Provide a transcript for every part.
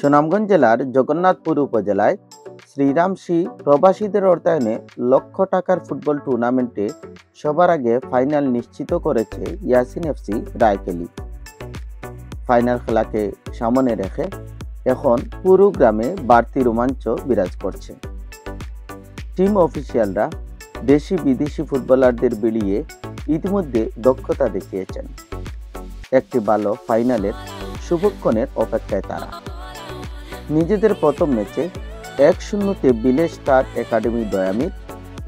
সুনামগঞ্জ জেলার জগন্নাথপুর উপজেলায় শ্রীরামসী প্রবাসীদের অর্থায়নে লক্ষ টাকার ফুটবল টুর্নামেন্টে সবার আগে ফাইনাল নিশ্চিত করেছে ইয়াসিন এফসি রায়কেলি। ফাইনাল খেলাকে সামনে রেখে এখন পুরো গ্রামে বাড়তি রোমাঞ্চ বিরাজ করছে। টিম অফিসিয়ালরা দেশি বিদেশি ফুটবলারদের বিলিয়ে ইতিমধ্যে দক্ষতা দেখিয়েছেন। একটি ভালো ফাইনালের শুভক্ষণের অপেক্ষায় তারা। নিজেদের প্রথম ম্যাচে 1-0 বিলেজ স্টার একাডেমি দয়ামিত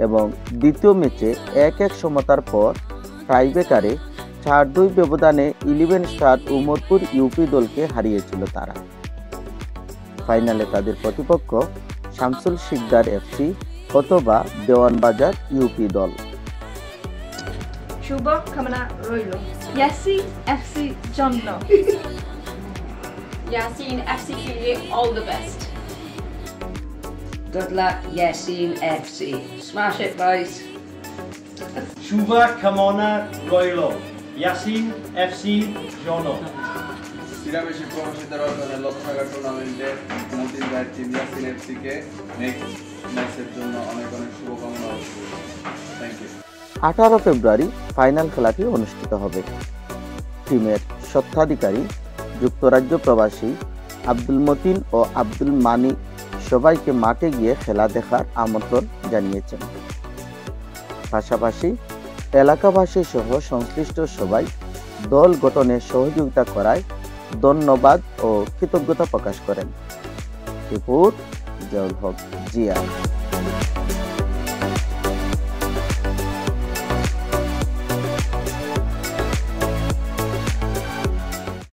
এবং দ্বিতীয় ম্যাচে 1-1 সমতার পর টাইব্রেকারে 4-2 ব্যবধানে 11 স্টার উমরপুর ইউপি দলকে হারিয়েছিল তারা। ফাইনালে তাদের প্রতিপক্ষ শামসুল শিকদার এফসি অথবা দেওয়ানবাজার ইউপি দল। শুভকামনা রইল। ইয়াসিন এফসি জন্য। Yasin FC के लिए all the best. Good luck, Yasin FC. Smash it, boys. শুভকামনা রইল। ইয়াসিন এফসি জন্য। শ্রীরামসী প্রবাসীদের অর্থায়নে লক্ষ টাকার টুর্নামেন্টে মতিন ভাইয়ের টিম ইয়াসিন এফসিকে নেক্সট ম্যাচের জন্য অনেক অনেক শুভকামনা। Thank you. 18 ফেব্রুয়ারি ফাইনাল খেলাটি অনুষ্ঠিত হবে। টিমের স্বত্বাধিকারী যুক্তরাজ্য প্রবাসী আব্দুল মতিন ও আব্দুল মানি সবাইকে মাঠে গিয়ে খেলা দেখার আমন্ত্রণ জানিয়েছেন। পাশাপাশি এলাকাবাসী সহ সংশ্লিষ্ট সবাই দল গঠনে সহযোগিতা করায় ধন্যবাদ ও কৃতজ্ঞতা প্রকাশ করেন। রিপোর্ট জিয়াউল হক জিয়া।